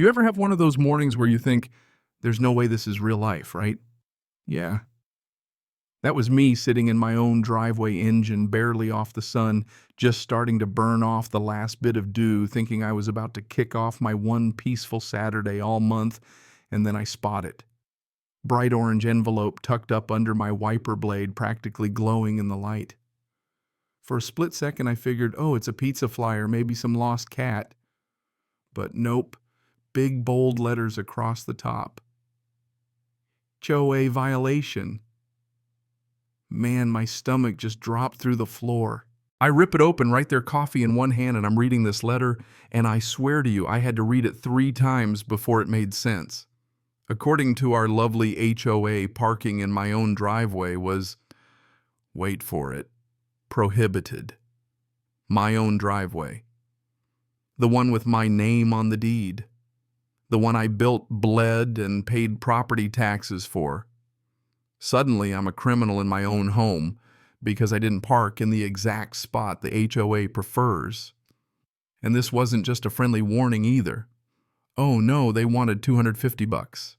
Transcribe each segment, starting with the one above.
You ever have one of those mornings where you think, there's no way this is real life, right? Yeah. That was me sitting in my own driveway engine, barely off the sun, just starting to burn off the last bit of dew, thinking I was about to kick off my one peaceful Saturday all month, and then I spot it. Bright orange envelope tucked up under my wiper blade, practically glowing in the light. For a split second, I figured, oh, it's a pizza flyer, maybe some lost cat. But nope, big bold letters across the top. HOA violation. Man, my stomach just dropped through the floor. I rip it open, right there, coffee in one hand, and I'm reading this letter, and I swear to you, I had to read it 3 times before it made sense. According to our lovely HOA, parking in my own driveway was, wait for it, prohibited. My own driveway. The one with my name on the deed. The one I built, bled, and paid property taxes for. Suddenly, I'm a criminal in my own home because I didn't park in the exact spot the HOA prefers. And this wasn't just a friendly warning either. Oh no, they wanted $250.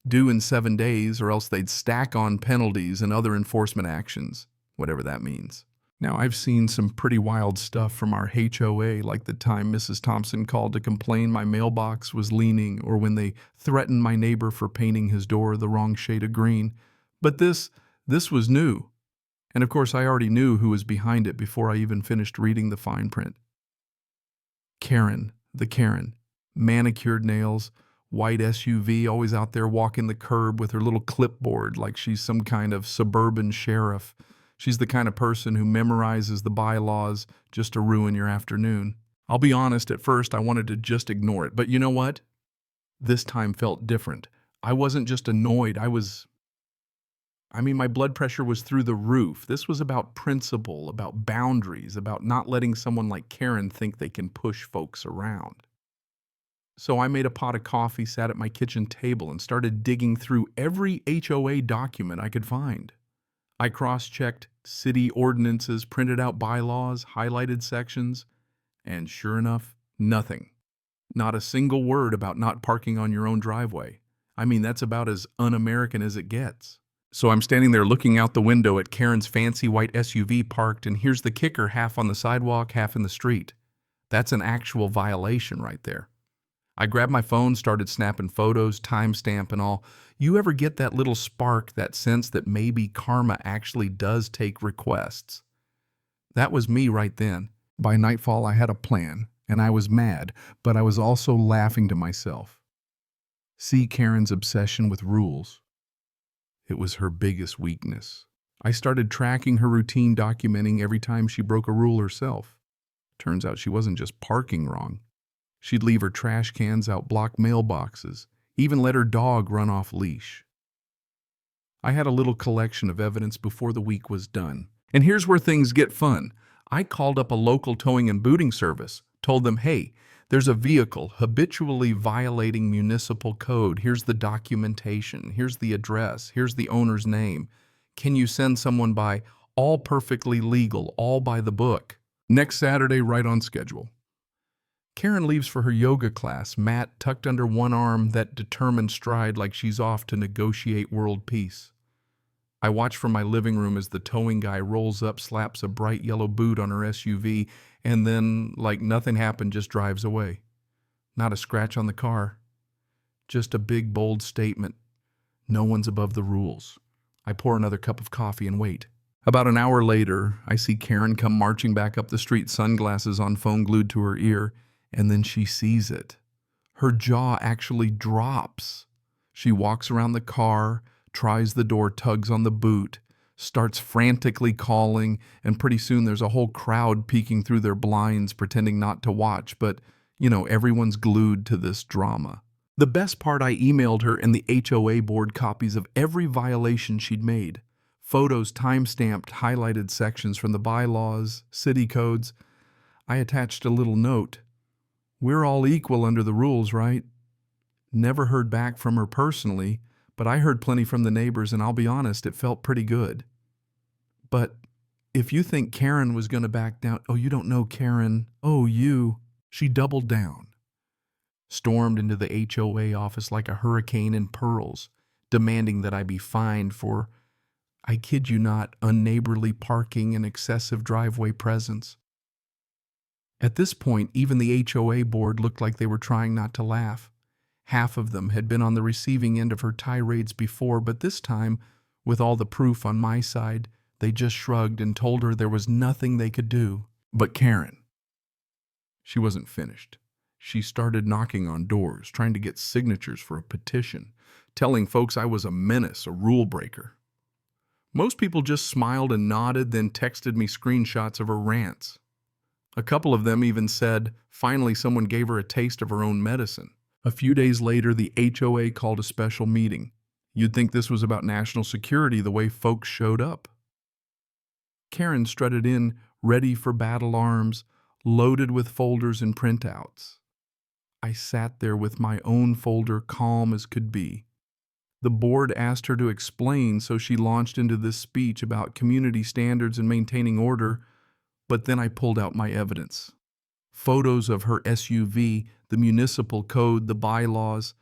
Due in 7 days, or else they'd stack on penalties and other enforcement actions, whatever that means. Now, I've seen some pretty wild stuff from our HOA, like the time Mrs. Thompson called to complain my mailbox was leaning, or when they threatened my neighbor for painting his door the wrong shade of green. But this was new. And of course, I already knew who was behind it before I even finished reading the fine print. Karen, the Karen. Manicured nails, white SUV, always out there walking the curb with her little clipboard like she's some kind of suburban sheriff. She's the kind of person who memorizes the bylaws just to ruin your afternoon. I'll be honest, at first I wanted to just ignore it, but you know what? This time felt different. I wasn't just annoyed, my blood pressure was through the roof. This was about principle, about boundaries, about not letting someone like Karen think they can push folks around. So I made a pot of coffee, sat at my kitchen table, and started digging through every HOA document I could find. I cross-checked city ordinances, printed out bylaws, highlighted sections, and sure enough, nothing. Not a single word about not parking on your own driveway. That's about as un-American as it gets. So I'm standing there looking out the window at Karen's fancy white SUV parked, and here's the kicker, half on the sidewalk, half in the street. That's an actual violation right there. I grabbed my phone, started snapping photos, timestamp and all. You ever get that little spark, that sense that maybe karma actually does take requests? That was me right then. By nightfall, I had a plan, and I was mad, but I was also laughing to myself. See Karen's obsession with rules. It was her biggest weakness. I started tracking her routine, documenting every time she broke a rule herself. Turns out she wasn't just parking wrong. She'd leave her trash cans out blocked mailboxes, even let her dog run off leash. I had a little collection of evidence before the week was done. And here's where things get fun. I called up a local towing and booting service, told them, hey, there's a vehicle habitually violating municipal code. Here's the documentation. Here's the address. Here's the owner's name. Can you send someone by? All perfectly legal, all by the book. Next Saturday, right on schedule. Karen leaves for her yoga class, mat tucked under one arm, that determined stride like she's off to negotiate world peace. I watch from my living room as the towing guy rolls up, slaps a bright yellow boot on her SUV, and then, like nothing happened, just drives away. Not a scratch on the car. Just a big, bold statement. No one's above the rules. I pour another cup of coffee and wait. About an hour later, I see Karen come marching back up the street, sunglasses on, phone glued to her ear. And then she sees it. Her jaw actually drops. She walks around the car, tries the door, tugs on the boot, starts frantically calling, and pretty soon there's a whole crowd peeking through their blinds, pretending not to watch, but, everyone's glued to this drama. The best part, I emailed her and the HOA board copies of every violation she'd made. Photos, time-stamped, highlighted sections from the bylaws, city codes. I attached a little note. We're all equal under the rules, right? Never heard back from her personally, but I heard plenty from the neighbors, and I'll be honest, it felt pretty good. But if you think Karen was going to back down, oh, you don't know Karen. Oh, you. She doubled down. stormed into the HOA office like a hurricane in pearls, demanding that I be fined for, I kid you not, unneighborly parking and excessive driveway presence. At this point, even the HOA board looked like they were trying not to laugh. Half of them had been on the receiving end of her tirades before, but this time, with all the proof on my side, they just shrugged and told her there was nothing they could do. But Karen, she wasn't finished. She started knocking on doors, trying to get signatures for a petition, telling folks I was a menace, a rule breaker. Most people just smiled and nodded, then texted me screenshots of her rants. A couple of them even said, finally someone gave her a taste of her own medicine. A few days later, the HOA called a special meeting. You'd think this was about national security the way folks showed up. Karen strutted in, ready for battle arms, loaded with folders and printouts. I sat there with my own folder calm as could be. The board asked her to explain, so she launched into this speech about community standards and maintaining order, but then I pulled out my evidence. Photos of her SUV, the municipal code, the bylaws,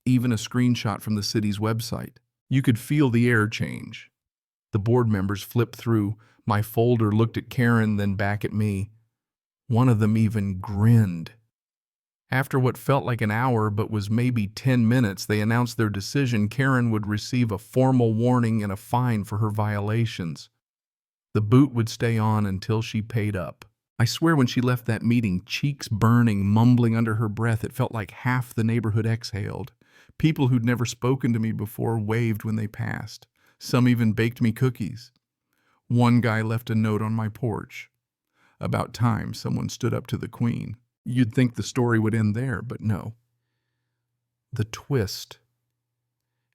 even a screenshot from the city's website. You could feel the air change. The board members flipped through. My folder looked at Karen, then back at me. One of them even grinned. After what felt like an hour but was maybe 10 minutes, they announced their decision. Karen would receive a formal warning and a fine for her violations. The boot would stay on until she paid up. I swear when she left that meeting, cheeks burning, mumbling under her breath, it felt like half the neighborhood exhaled. People who'd never spoken to me before waved when they passed. Some even baked me cookies. One guy left a note on my porch. About time someone stood up to the queen. You'd think the story would end there, but no. The twist.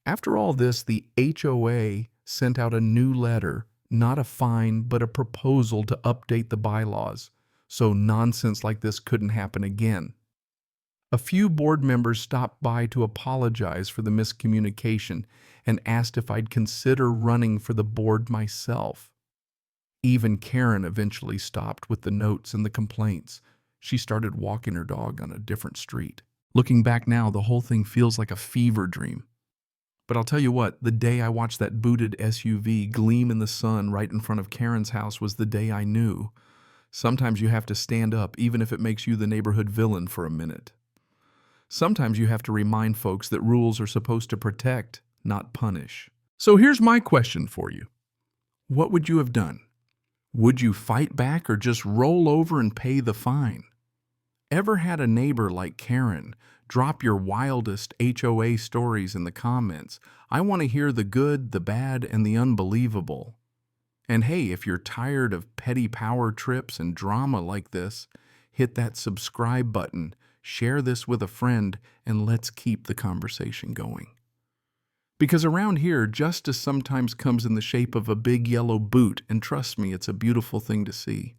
After all this, the HOA sent out a new letter, not a fine, but a proposal to update the bylaws, so nonsense like this couldn't happen again. A few board members stopped by to apologize for the miscommunication and asked if I'd consider running for the board myself. Even Karen eventually stopped with the notes and the complaints. She started walking her dog on a different street. Looking back now, the whole thing feels like a fever dream. But I'll tell you what, the day I watched that booted SUV gleam in the sun right in front of Karen's house was the day I knew. Sometimes you have to stand up, even if it makes you the neighborhood villain for a minute. Sometimes you have to remind folks that rules are supposed to protect, not punish. So here's my question for you. What would you have done? Would you fight back or just roll over and pay the fine? Ever had a neighbor like Karen? Drop your wildest HOA stories in the comments. I want to hear the good, the bad, and the unbelievable. And hey, if you're tired of petty power trips and drama like this, hit that subscribe button, share this with a friend, and let's keep the conversation going. Because around here, justice sometimes comes in the shape of a big yellow boot, and trust me, it's a beautiful thing to see.